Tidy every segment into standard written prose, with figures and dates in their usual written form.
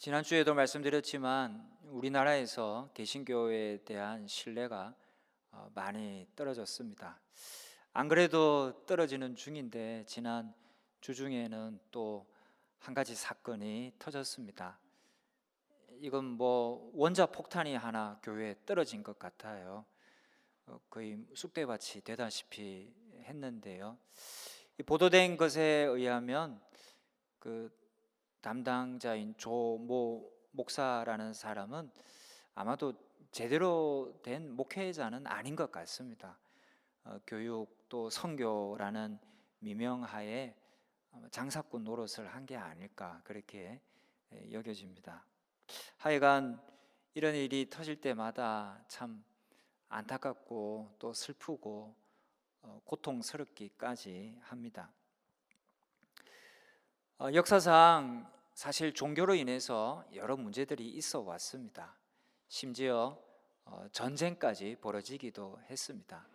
지난주에도 말씀드렸지만 우리나라에서 개신교에 대한 신뢰가 많이 떨어졌습니다. 안 그래도 떨어지는 중인데 지난 주중에는 또 한 가지 사건이 터졌습니다. 이건 뭐 원자 폭탄이 하나 교회에 떨어진 것 같아요. 거의 쑥대밭이 되다시피 했는데요. 보도된 것에 의하면 그 담당자인 조모 목사라는 사람은 아마도 제대로 된 목회자는 아닌 것 같습니다. 교육 또 선교라는 미명하에 장사꾼 노릇을 한 게 아닐까 그렇게 여겨집니다. 하여간 이런 일이 터질 때마다 참 안타깝고 또 슬프고 고통스럽기까지 합니다. 역사상 사실 종교로 인해서 여러 문제들이 있어 왔습니다. 심지어 전쟁까지 벌어지기도 했습니다.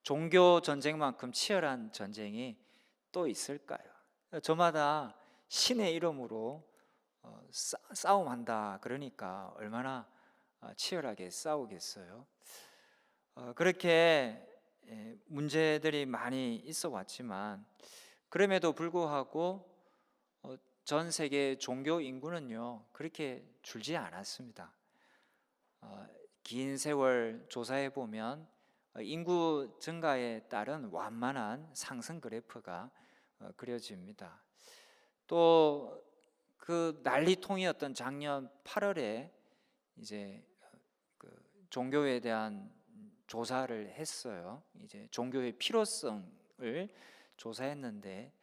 종교 전쟁만큼 치열한 전쟁이 또 있을까요? 저마다 신의 이름으로 싸움한다 그러니까 얼마나 치열하게 싸우겠어요. 그렇게 문제들이 많이 있어 왔지만 그럼에도 불구하고 전 세계 종교 인구는요 그렇게 줄지 않았습니다. 긴 세월 조사해 보면 인구 증가에 따른 완만한 상승 그래프가 그려집니다. 또 그 난리통이었던 작년 8월에 이제 그 종교에 대한 조사를 했어요. 이제 종교의 필요성을 조사했는데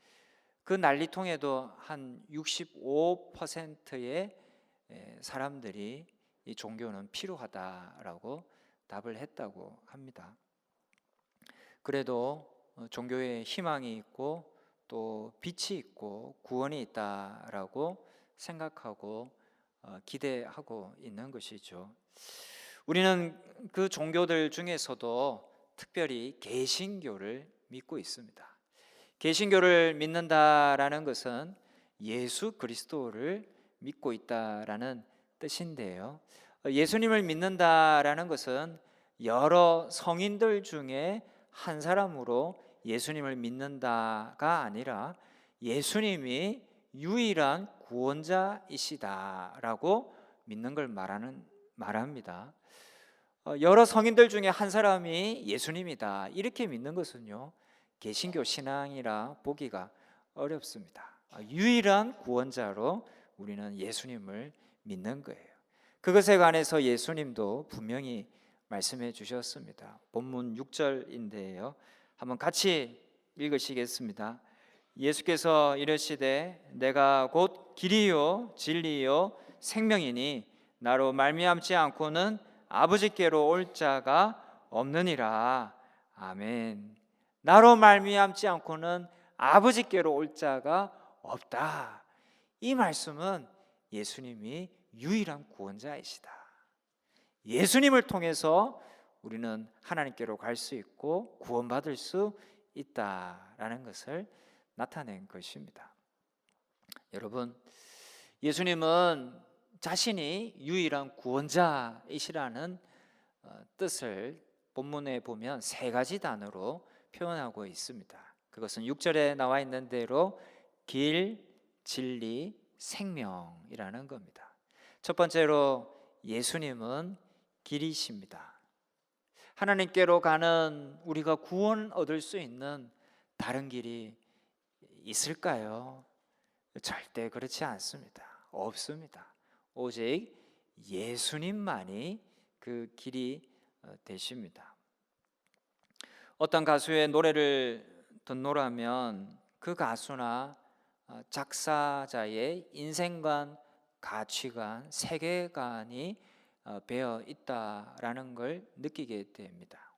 그 난리통에도 한 65%의 사람들이 이 종교는 필요하다라고 답을 했다고 합니다. 그래도 종교에 희망이 있고 또 빛이 있고 구원이 있다라고 생각하고 기대하고 있는 것이죠. 우리는 그 종교들 중에서도 특별히 개신교를 믿고 있습니다. 개신교를 믿는다라는 것은 예수 그리스도를 믿고 있다라는 뜻인데요. 예수님을 믿는다라는 것은 여러 성인들 중에 한 사람으로 예수님을 믿는다가 아니라 예수님이 유일한 구원자이시다라고 믿는 걸 말합니다. 여러 성인들 중에 한 사람이 예수님이다 이렇게 믿는 것은요 개신교 신앙이라 보기가 어렵습니다. 유일한 구원자로 우리는 예수님을 믿는 거예요. 그것에 관해서 예수님도 분명히 말씀해 주셨습니다. 본문 6절인데요. 한번 같이 읽으시겠습니다. 예수께서 이르시되 내가 곧 길이요 진리요 생명이니 나로 말미암지 않고는 아버지께로 올 자가 없느니라. 아멘. 나로 말미암지 않고는 아버지께로 올 자가 없다. 이 말씀은 예수님이 유일한 구원자이시다. 예수님을 통해서 우리는 하나님께로 갈 수 있고 구원받을 수 있다라는 것을 나타낸 것입니다. 여러분, 예수님은 자신이 유일한 구원자이시라는 뜻을 본문에 보면 세 가지 단어로 표현하고 있습니다. 그것은 6절에 나와 있는 대로 길, 진리, 생명이라는 겁니다. 첫 번째로 예수님은 길이십니다. 하나님께로 가는 우리가 구원 얻을 수 있는 다른 길이 있을까요? 절대 그렇지 않습니다. 없습니다. 오직 예수님만이 그 길이 되십니다. 어떤 가수의 노래를 듣노라면 그 가수나 작사자의 인생관, 가치관, 세계관이 배어 있다라는 걸 느끼게 됩니다.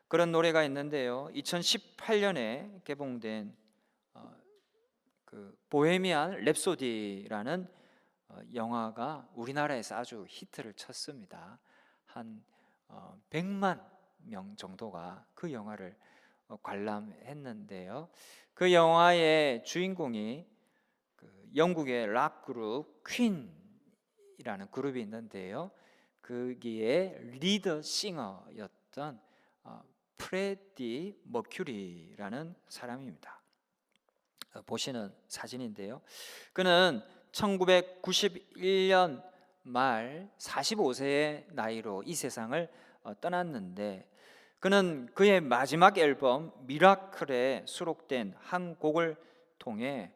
그런 노래가 있는데요. 2018년에 개봉된 그 보헤미안 랩소디라는 영화가 우리나라에서 아주 히트를 쳤습니다. 한 100만 명 정도가 그 영화를 관람했는데요. 그 영화의 주인공이 영국의 락 그룹 퀸이라는 그룹이 있는데요. 거기에 리더 싱어였던 프레디 머큐리라는 사람입니다. 보시는 사진인데요. 그는 1991년 말 45세의 나이로 이 세상을 떠났는데, 그는 그의 마지막 앨범 미라클에 수록된 한 곡을 통해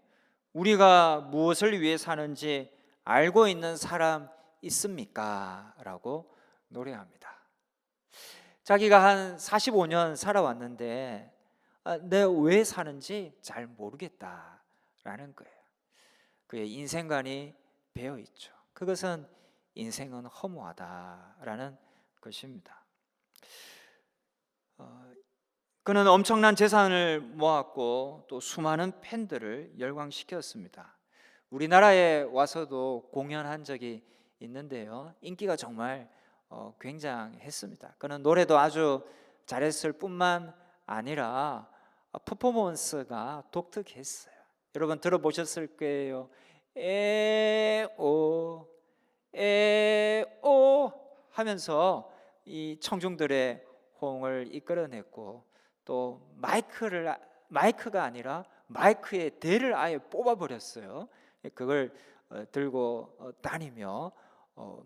우리가 무엇을 위해 사는지 알고 있는 사람 있습니까? 라고 노래합니다. 자기가 한 45년 살아왔는데 내가 왜 사는지 잘 모르겠다라는 거예요. 그의 인생관이 배어 있죠. 그것은 인생은 허무하다라는 것입니다. 그는 엄청난 재산을 모았고 또 수많은 팬들을 열광시켰습니다. 우리나라에 와서도 공연한 적이 있는데요. 인기가 정말 굉장했습니다. 그는 노래도 아주 잘했을 뿐만 아니라 퍼포먼스가 독특했어요. 여러분 들어보셨을 거예요. 에오 에오 하면서 이 청중들의 호응을 이끌어냈고, 또 마이크가 아니라 마이크의 대를 아예 뽑아버렸어요. 그걸 들고 다니며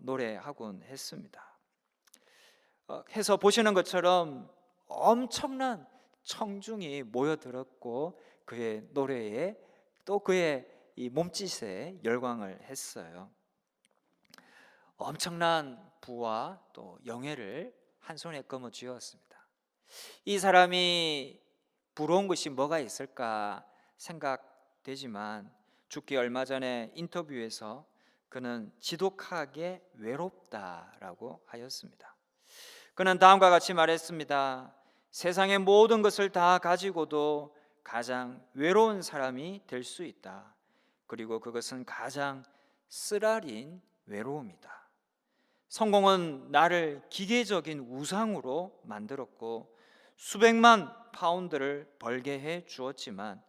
노래하곤 했습니다. 해서 보시는 것처럼 엄청난 청중이 모여들었고 그의 노래에 또 그의 이 몸짓에 열광을 했어요. 엄청난 부와 또 영예를 한 손에 거머쥐었습니다. 이 사람이 부러운 것이 뭐가 있을까 생각되지만 죽기 얼마 전에 인터뷰에서 그는 지독하게 외롭다라고 하였습니다. 그는 다음과 같이 말했습니다. 세상의 모든 것을 다 가지고도 가장 외로운 사람이 될 수 있다. 그리고 그것은 가장 쓰라린 외로움이다. 성공은 나를 기계적인 우상으로 만들었고 수백만 파운드를 벌게 해 주었지만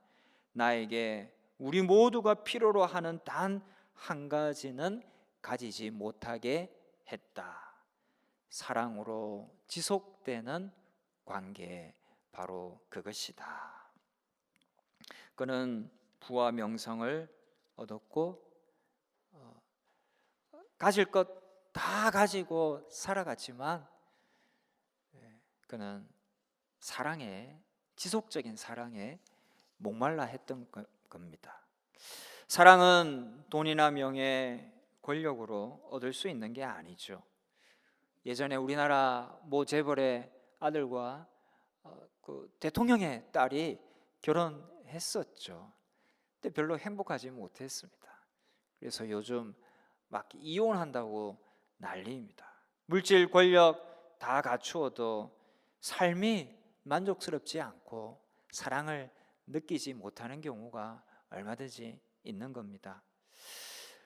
나에게 우리 모두가 필요로 하는 단 한 가지는 가지지 못하게 했다. 사랑으로 지속되는 관계, 바로 그것이다. 그는 부와 명성을 얻었고 가질 것 다 가지고 살아갔지만 그는 지속적인 사랑에 목말라 했던 겁니다. 사랑은 돈이나 명예, 권력으로 얻을 수 있는 게 아니죠. 예전에 우리나라 모 재벌의 아들과 그 대통령의 딸이 결혼했었죠. 근데 별로 행복하지 못했습니다. 그래서 요즘 막 이혼한다고 난리입니다. 물질, 권력 다 갖추어도 삶이 만족스럽지 않고 사랑을 느끼지 못하는 경우가 얼마든지 있는 겁니다.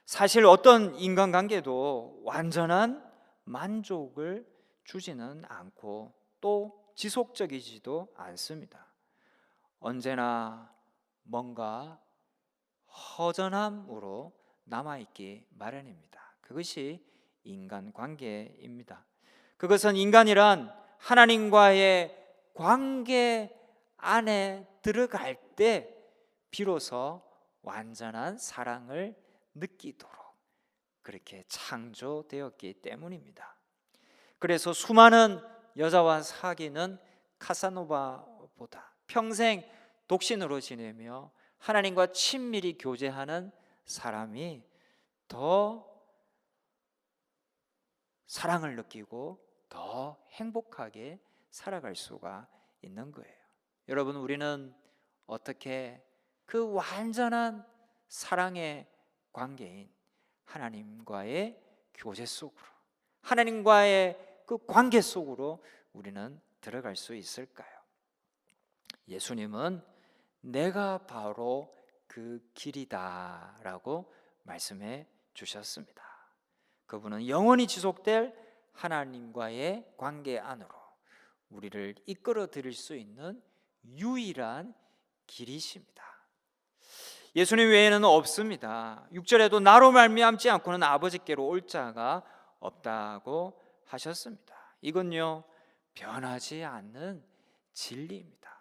사실 어떤 인간관계도 완전한 만족을 주지는 않고 또 지속적이지도 않습니다. 언제나 뭔가 허전함으로 남아있기 마련입니다. 그것이 인간관계입니다. 그것은 인간이란 하나님과의 관계 안에 들어갈 때 비로소 완전한 사랑을 느끼도록 그렇게 창조되었기 때문입니다. 그래서 수많은 여자와 사귀는 카사노바보다 평생 독신으로 지내며 하나님과 친밀히 교제하는 사람이 더 사랑을 느끼고 더 행복하게 살아갈 수가 있는 거예요. 여러분, 우리는 어떻게 그 완전한 사랑의 관계인 하나님과의 교제 속으로, 하나님과의 그 관계 속으로 우리는 들어갈 수 있을까요? 예수님은 내가 바로 그 길이다 라고 말씀해 주셨습니다. 그분은 영원히 지속될 하나님과의 관계 안으로 우리를 이끌어 드릴 수 있는 유일한 길이십니다. 예수님 외에는 없습니다. 6절에도 나로 말미암지 않고는 아버지께로 올 자가 없다고 하셨습니다. 이건요, 변하지 않는 진리입니다.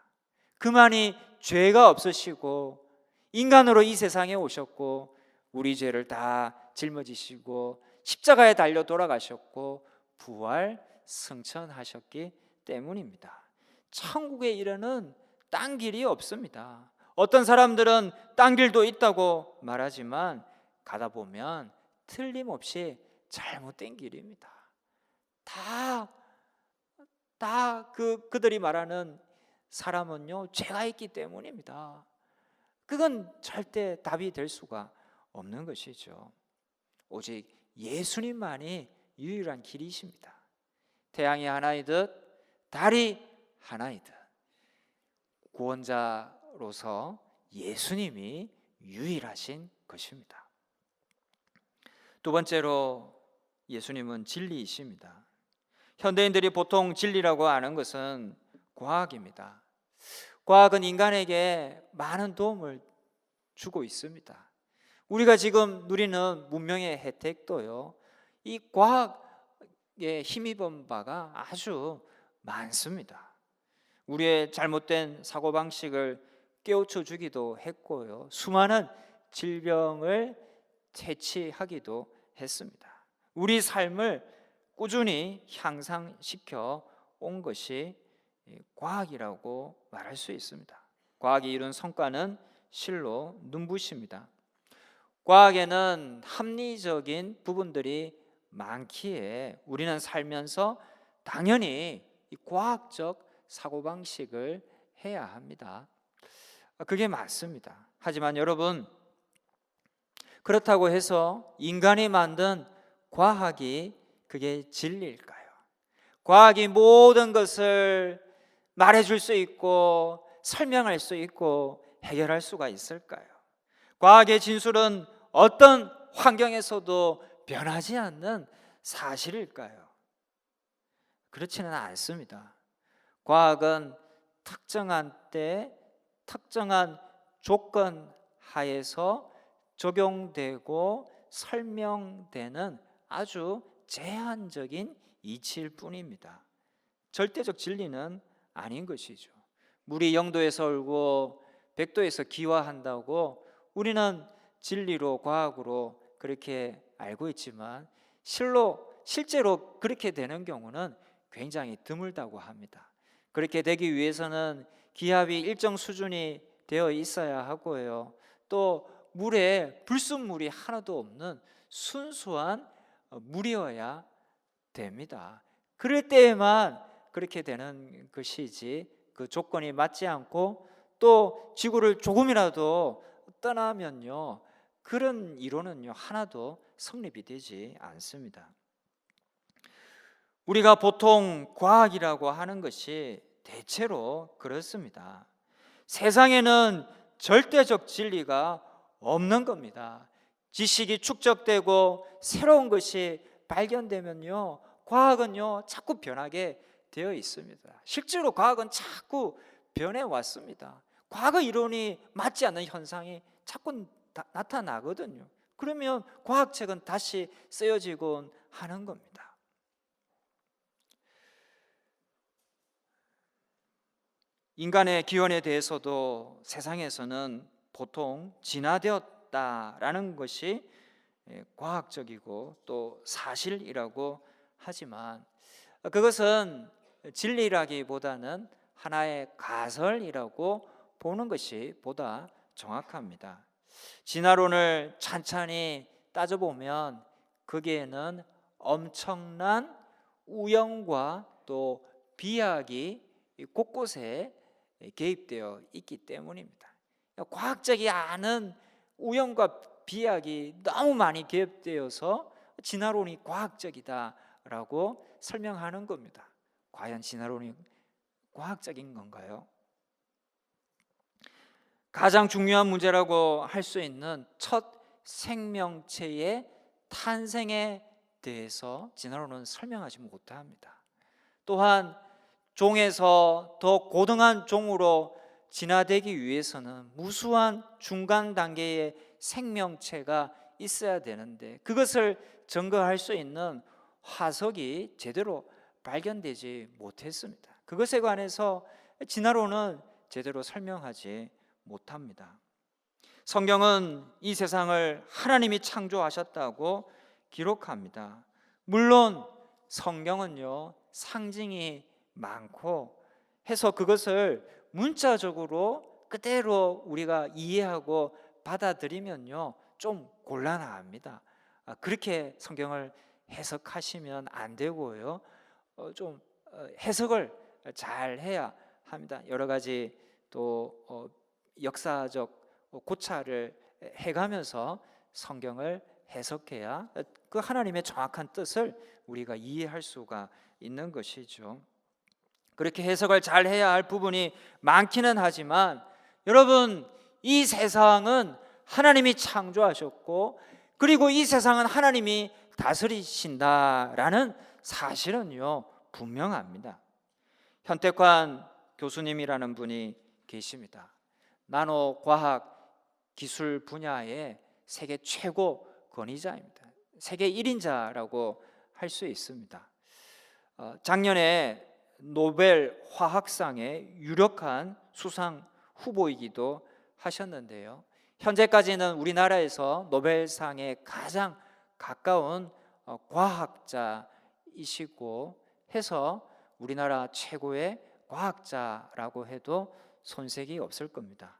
그만이 죄가 없으시고 인간으로 이 세상에 오셨고 우리 죄를 다 짊어지시고 십자가에 달려 돌아가셨고 부활 승천하셨기 때문입니다. 천국에 이르는 딴 길이 없습니다. 어떤 사람들은 딴 길도 있다고 말하지만 가다 보면 틀림없이 잘못된 길입니다. 그들이 말하는 사람은요, 죄가 있기 때문입니다. 그건 절대 답이 될 수가 없는 것이죠. 오직 예수님만이 유일한 길이십니다. 태양이 하나이듯 달이 하나이듯 구원자로서 예수님이 유일하신 것입니다. 두 번째로 예수님은 진리이십니다. 현대인들이 보통 진리라고 아는 것은 과학입니다. 과학은 인간에게 많은 도움을 주고 있습니다. 우리가 지금 누리는 문명의 혜택도요, 이 과학에 힘입은 바가 아주 많습니다. 우리의 잘못된 사고방식을 깨우쳐 주기도 했고요, 수많은 질병을 퇴치하기도 했습니다. 우리 삶을 꾸준히 향상시켜 온 것이 과학이라고 말할 수 있습니다. 과학이 이룬 성과는 실로 눈부십니다. 과학에는 합리적인 부분들이 많기에 우리는 살면서 당연히 이 과학적 사고방식을 해야 합니다. 그게 맞습니다. 하지만 여러분, 그렇다고 해서 인간이 만든 과학이 그게 진리일까요? 과학이 모든 것을 말해줄 수 있고 설명할 수 있고 해결할 수가 있을까요? 과학의 진술은 어떤 환경에서도 변하지 않는 사실일까요? 그렇지는 않습니다. 과학은 특정한 때 특정한 조건 하에서 적용되고 설명되는 아주 제한적인 이치일 뿐입니다. 절대적 진리는 아닌 것이죠. 물이 0도에서 얼고 100도에서 기화한다고 우리는 진리로 과학으로 그렇게 알고 있지만 실제로 그렇게 되는 경우는 굉장히 드물다고 합니다. 그렇게 되기 위해서는 기압이 일정 수준이 되어 있어야 하고요, 또 물에 불순물이 하나도 없는 순수한 물이어야 됩니다. 그럴 때에만 그렇게 되는 것이지, 그 조건이 맞지 않고 또 지구를 조금이라도 떠나면요, 그런 이론은요 하나도 성립이 되지 않습니다. 우리가 보통 과학이라고 하는 것이 대체로 그렇습니다. 세상에는 절대적 진리가 없는 겁니다. 지식이 축적되고 새로운 것이 발견되면요, 과학은요 자꾸 변하게 되어 있습니다. 실제로 과학은 자꾸 변해 왔습니다. 과거 이론이 맞지 않는 현상이 자꾸 나타나거든요. 그러면 과학책은 다시 쓰여지곤 하는 겁니다. 인간의 기원에 대해서도 세상에서는 보통 진화되었다라는 것이 과학적이고 또 사실이라고 하지만 그것은 진리라기보다는 하나의 가설이라고 보는 것이 보다 정확합니다. 진화론을 찬찬히 따져보면 거기에는 엄청난 우연과 또 비약이 곳곳에 개입되어 있기 때문입니다. 과학적이 않은 우연과 비약이 너무 많이 개입되어서 진화론이 과학적이다라고 설명하는 겁니다. 과연 진화론이 과학적인 건가요? 가장 중요한 문제라고 할 수 있는 첫 생명체의 탄생에 대해서 진화론은 설명하지 못합니다. 또한 종에서 더 고등한 종으로 진화되기 위해서는 무수한 중간 단계의 생명체가 있어야 되는데 그것을 증거할 수 있는 화석이 제대로 발견되지 못했습니다. 그것에 관해서 진화론은 제대로 설명하지 못합니다. 성경은 이 세상을 하나님이 창조하셨다고 기록합니다. 물론 성경은요, 상징이 많고 해서 그것을 문자적으로 그대로 우리가 이해하고 받아들이면요, 좀 곤란합니다. 그렇게 성경을 해석하시면 안 되고요, 좀 해석을 잘 해야 합니다. 여러 가지 또 역사적 고찰을 해가면서 성경을 해석해야 그 하나님의 정확한 뜻을 우리가 이해할 수가 있는 것이죠. 그렇게 해석을 잘 해야 할 부분이 많기는 하지만 여러분, 이 세상은 하나님이 창조하셨고 그리고 이 세상은 하나님이 다스리신다라는 사실은요, 분명합니다. 현택환 교수님이라는 분이 계십니다. 나노 과학 기술 분야의 세계 최고 권위자입니다. 세계 1인자라고 할 수 있습니다. 작년에 노벨 화학상의 유력한 수상 후보이기도 하셨는데요, 현재까지는 우리나라에서 노벨상에 가장 가까운 과학자이시고 해서 우리나라 최고의 과학자라고 해도 손색이 없을 겁니다.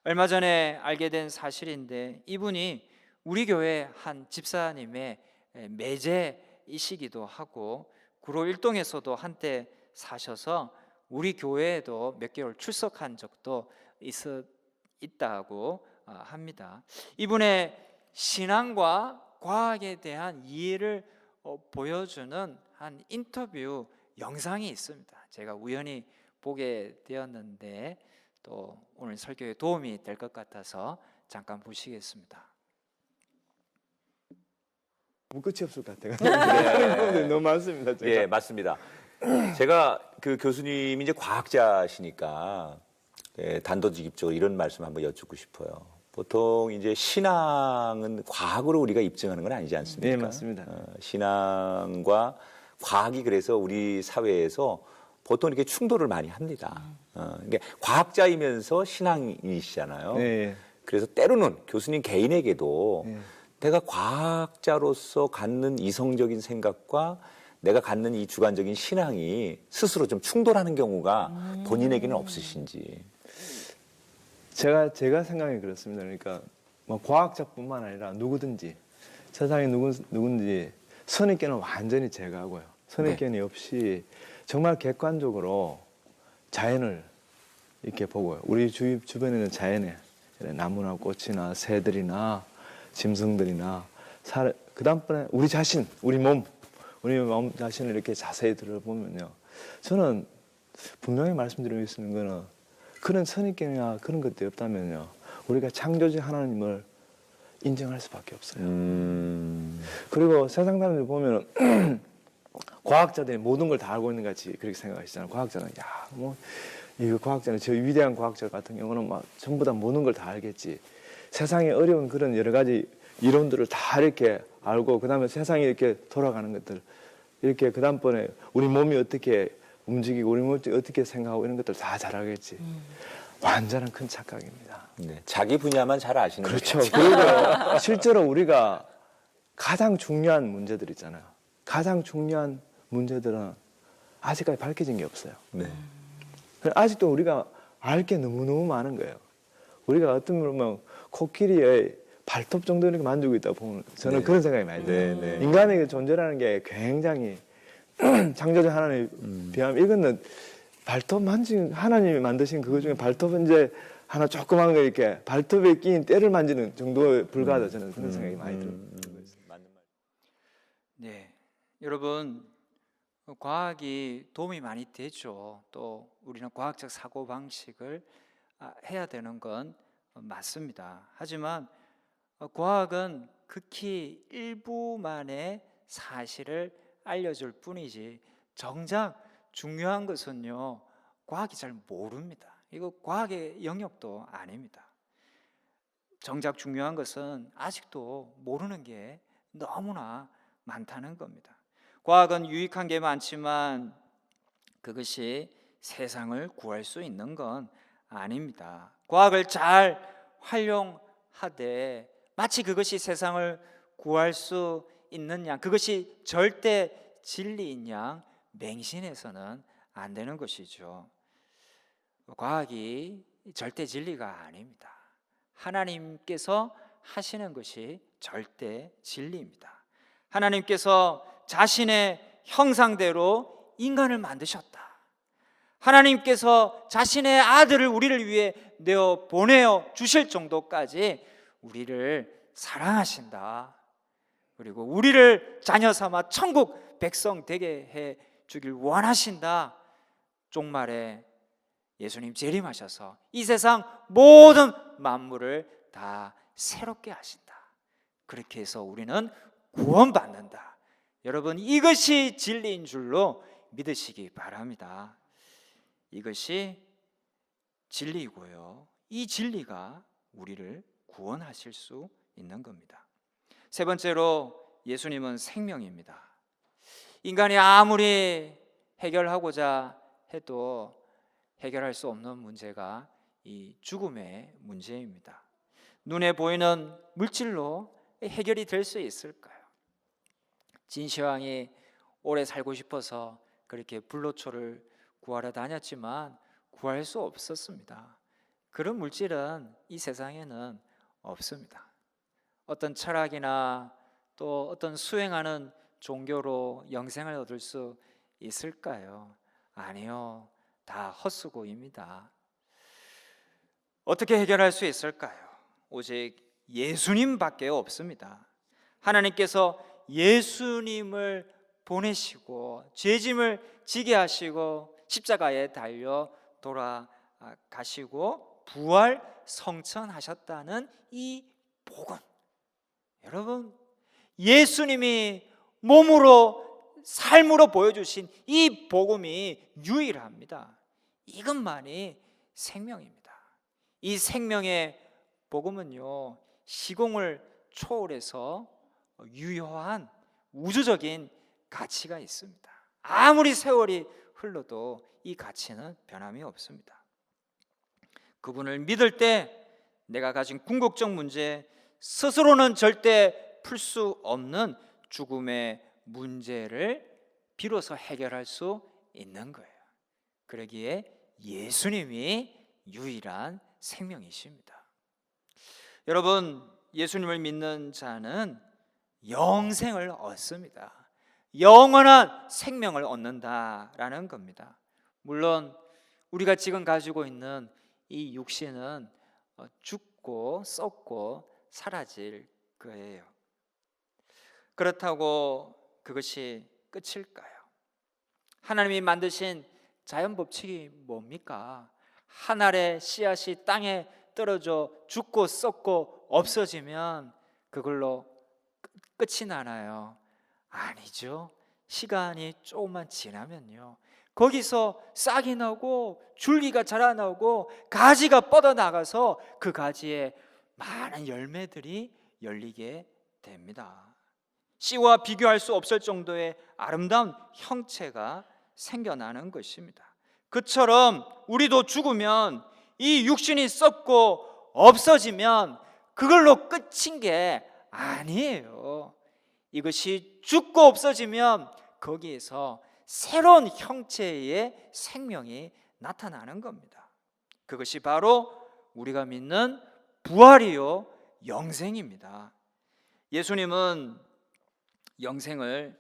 얼마 전에 알게 된 사실인데 이분이 우리 교회 한 집사님의 매제이시기도 하고 구로 일동에서도 한때 사셔서 우리 교회에도 몇 개월 출석한 적도 있다고 합니다. 이분의 신앙과 과학에 대한 이해를 보여주는 한 인터뷰 영상이 있습니다. 제가 우연히 보게 되었는데 또 오늘 설교에 도움이 될 것 같아서 잠깐 보시겠습니다. 끝이 없을 것 같아요. 네. 너무 많습니다. 제가. 예, 맞습니다. 제가 그 교수님이 이제 과학자시니까 단도직입적으로 이런 말씀 한번 여쭙고 싶어요. 보통 이제 신앙은 과학으로 우리가 입증하는 건 아니지 않습니까? 네, 맞습니다. 신앙과 과학이 그래서 우리 사회에서 보통 이렇게 충돌을 많이 합니다. 그러니까 과학자이면서 신앙인이시잖아요. 네. 그래서 때로는 교수님 개인에게도 네. 내가 과학자로서 갖는 이성적인 생각과 내가 갖는 이 주관적인 신앙이 스스로 좀 충돌하는 경우가 본인에게는 없으신지. 제가 생각이 그렇습니다. 그러니까 뭐 과학자뿐만 아니라 누구든지 세상에 누군지 선입견은 완전히 제거하고요. 선입견이 없이 정말 객관적으로 자연을 이렇게 보고요. 우리 주변에는 자연에 나무나 꽃이나 새들이나 짐승들이나 그 다음번에 우리 자신, 우리 몸 자신을 이렇게 자세히 들어보면요, 저는 분명히 말씀드리고 있는 거는 그런 선입견이나 그런 것들이 없다면요, 우리가 창조주 하나님을 인정할 수밖에 없어요. 그리고 세상 사람들 보면 과학자들이 모든 걸 다 알고 있는 것 같이 그렇게 생각하시잖아요. 과학자는 이거 과학자는 저 위대한 과학자 같은 경우는 막 전부 다 모든 걸 다 알겠지. 세상에 어려운 그런 여러 가지 이론들을 다 이렇게 알고 그다음에 세상이 이렇게 돌아가는 것들 이렇게 그다음번에 우리 몸이 어떻게 움직이고 우리 몸이 어떻게 생각하고 이런 것들 다 잘 알겠지. 완전한 큰 착각입니다. 네, 자기 분야만 잘 아시는 그렇죠. 거죠. 그리고 실제로 우리가 가장 중요한 문제들 있잖아요. 가장 중요한 문제들은 아직까지 밝혀진 게 없어요. 네. 아직도 우리가 알 게 너무너무 많은 거예요. 우리가 어떤 면보면 코끼리의 발톱 정도 이렇게 만지고 있다고 보면 저는 그런 생각이 많이 들어요. 인간의 존재라는 게 굉장히 창조주 하나님에 비하면 이거는 발톱 하나님이 만드신 그거 중에 발톱은 이제 하나 조그만 거 이렇게 발톱에 끼인 때를 만지는 정도에 불과하다 저는 그런 생각이 많이 들어요. 네, 여러분, 과학이 도움이 많이 되죠. 또 우리는 과학적 사고 방식을 해야 되는 건 맞습니다. 하지만 과학은 극히 일부만의 사실을 알려줄 뿐이지 정작 중요한 것은요, 과학이 잘 모릅니다. 이거 과학의 영역도 아닙니다. 정작 중요한 것은 아직도 모르는 게 너무나 많다는 겁니다. 과학은 유익한 게 많지만 그것이 세상을 구할 수 있는 건 아닙니다. 과학을 잘 활용하되 마치 그것이 세상을 구할 수 있는 양, 그것이 절대 진리인 양 맹신해서는 안 되는 것이죠. 과학이 절대 진리가 아닙니다. 하나님께서 하시는 것이 절대 진리입니다. 하나님께서 자신의 형상대로 인간을 만드셨다. 하나님께서 자신의 아들을 우리를 위해 내어 보내어 주실 정도까지 우리를 사랑하신다. 그리고 우리를 자녀 삼아 천국 백성 되게 해 주길 원하신다. 종말에 예수님 재림하셔서 이 세상 모든 만물을 다 새롭게 하신다. 그렇게 해서 우리는 구원받는다. 여러분, 이것이 진리인 줄로 믿으시기 바랍니다. 이것이 진리이고요, 이 진리가 우리를 구원하실 수 있는 겁니다. 세 번째로 예수님은 생명입니다. 인간이 아무리 해결하고자 해도 해결할 수 없는 문제가 이 죽음의 문제입니다. 눈에 보이는 물질로 해결이 될 수 있을까요? 진시황이 오래 살고 싶어서 그렇게 불로초를 구하러 다녔지만 구할 수 없었습니다. 그런 물질은 이 세상에는 없습니다. 어떤 철학이나 또 어떤 수행하는 종교로 영생을 얻을 수 있을까요? 아니요, 다 헛수고입니다. 어떻게 해결할 수 있을까요? 오직 예수님밖에 없습니다. 하나님께서 예수님을 보내시고 죄짐을 지게 하시고 십자가에 달려 돌아가시고 부활 성천하셨다는 이 복음, 여러분, 예수님이 몸으로 삶으로 보여주신 이 복음이 유일합니다. 이것만이 생명입니다. 이 생명의 복음은요, 시공을 초월해서 유효한 우주적인 가치가 있습니다. 아무리 세월이 흘러도 이 가치는 변함이 없습니다. 그분을 믿을 때 내가 가진 궁극적 문제, 스스로는 절대 풀 수 없는 죽음의 문제를 비로소 해결할 수 있는 거예요. 그러기에 예수님이 유일한 생명이십니다. 여러분, 예수님을 믿는 자는 영생을 얻습니다. 영원한 생명을 얻는다라는 겁니다. 물론 우리가 지금 가지고 있는 이 육신은 죽고 썩고 사라질 거예요. 그렇다고 그것이 끝일까요? 하나님이 만드신 자연 법칙이 뭡니까? 한 알의 씨앗이 땅에 떨어져 죽고 썩고 없어지면 그걸로 끝이 나나요? 아니죠. 시간이 조금만 지나면요, 거기서 싹이 나고 줄기가 자라나고 가지가 뻗어나가서 그 가지에 많은 열매들이 열리게 됩니다. 씨와 비교할 수 없을 정도의 아름다운 형체가 생겨나는 것입니다. 그처럼 우리도 죽으면 이 육신이 썩고 없어지면 그걸로 끝인 게 아니에요. 이것이 죽고 없어지면 거기에서 새로운 형체의 생명이 나타나는 겁니다. 그것이 바로 우리가 믿는 부활이요 영생입니다. 예수님은 영생을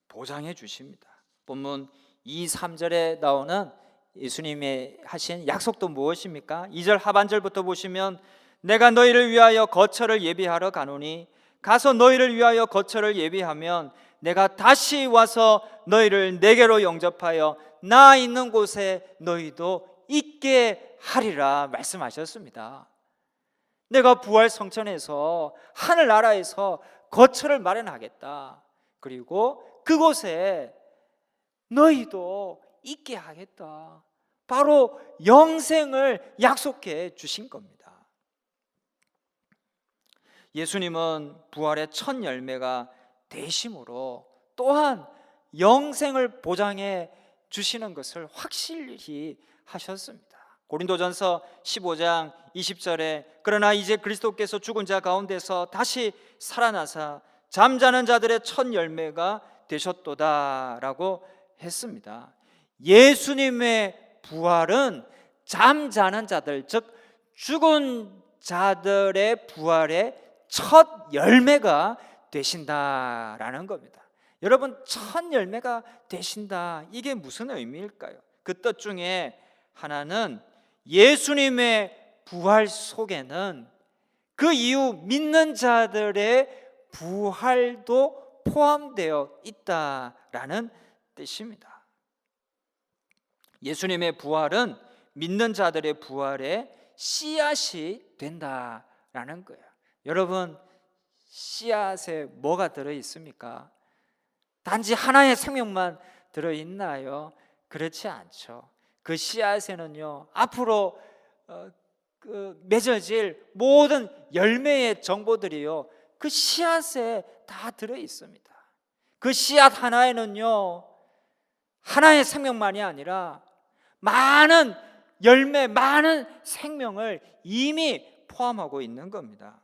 보장해 주십니다. 본문 2, 3절에 나오는 예수님의 하신 약속도 무엇입니까? 2절 하반절부터 보시면 내가 너희를 위하여 거처를 예비하러 가노니 가서 너희를 위하여 거처를 예비하면 내가 다시 와서 너희를 내게로 영접하여 나 있는 곳에 너희도 있게 하리라 말씀하셨습니다. 내가 부활 성천에서 하늘나라에서 거처를 마련하겠다. 그리고 그곳에 너희도 있게 하겠다. 바로 영생을 약속해 주신 겁니다. 예수님은 부활의 첫 열매가 되심으로 또한 영생을 보장해 주시는 것을 확실히 하셨습니다. 고린도전서 15장 20절에 그러나 이제 그리스도께서 죽은 자 가운데서 다시 살아나사 잠자는 자들의 첫 열매가 되셨도다라고 했습니다. 예수님의 부활은 잠자는 자들, 즉 죽은 자들의 부활의 첫 열매가 되신다라는 겁니다. 여러분, 첫 열매가 되신다, 이게 무슨 의미일까요? 그 뜻 중에 하나는 예수님의 부활 속에는 그 이후 믿는 자들의 부활도 포함되어 있다라는 뜻입니다. 예수님의 부활은 믿는 자들의 부활의 씨앗이 된다라는 거예요. 여러분, 씨앗에 뭐가 들어있습니까? 단지 하나의 생명만 들어있나요? 그렇지 않죠. 그 씨앗에는요, 앞으로 맺어질 모든 열매의 정보들이요, 그 씨앗에 다 들어있습니다. 그 씨앗 하나에는요, 하나의 생명만이 아니라 많은 열매, 많은 생명을 이미 포함하고 있는 겁니다.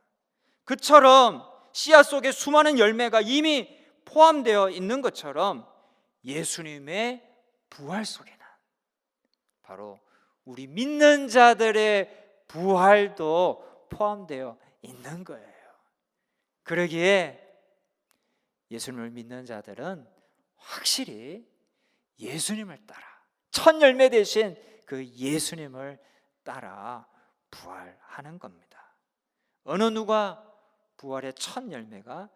그처럼 씨앗 속에 수많은 열매가 이미 포함되어 있는 것처럼 예수님의 부활 속에는 바로 우리 믿는 자들의 부활도 포함되어 있는 거예요. 그러기에 예수님을 믿는 자들은 확실히 예수님을 따라, 첫 열매 되신 그 예수님을 따라 부활하는 겁니다. 어느 누가 부활의 첫 열매가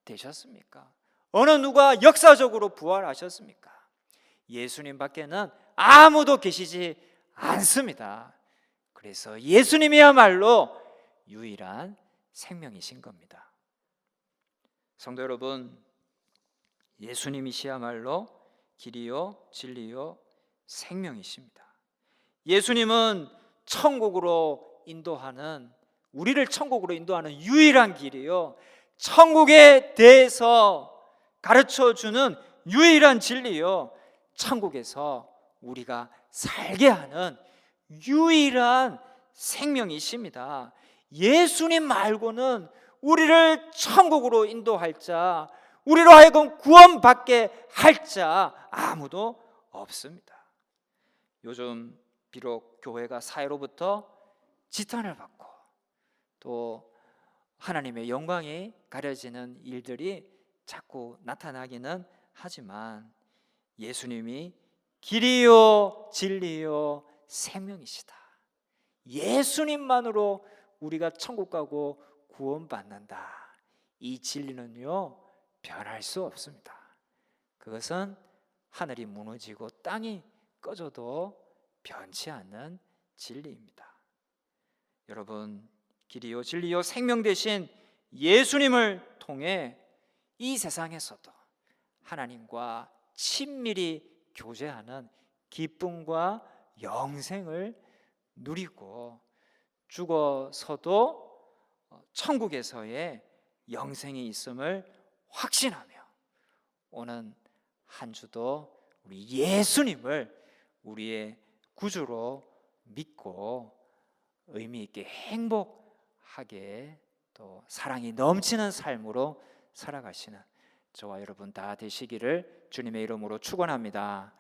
되셨습니까? 어느 누가 역사적으로 부활하셨습니까? 예수님 밖에는 아무도 계시지 않습니다. 그래서 예수님이야말로 유일한 생명이신 겁니다. 성도 여러분, 예수님이시야말로 길이요 진리요 생명이십니다. 예수님은 천국으로 인도하는, 우리를 천국으로 인도하는 유일한 길이요, 천국에 대해서 가르쳐주는 유일한 진리요, 천국에서 우리가 살게 하는 유일한 생명이십니다. 예수님 말고는 우리를 천국으로 인도할 자, 우리로 하여금 구원받게 할 자 아무도 없습니다. 요즘 비록 교회가 사회로부터 지탄을 받고 또 하나님의 영광이 가려지는 일들이 자꾸 나타나기는 하지만 예수님이 길이요 진리요 생명이시다. 예수님만으로 우리가 천국 가고 구원받는다. 이 진리는요, 변할 수 없습니다. 그것은 하늘이 무너지고 땅이 꺼져도 변치 않는 진리입니다. 여러분, 길이요 진리요 생명 되신 예수님을 통해 이 세상에서도 하나님과 친밀히 교제하는 기쁨과 영생을 누리고 죽어서도 천국에서의 영생이 있음을 확신하며 오는 한 주도 우리 예수님을 우리의 구주로 믿고 의미 있게 행복하게 또 사랑이 넘치는 삶으로 살아가시는 저와 여러분 다 되시기를 주님의 이름으로 축원합니다.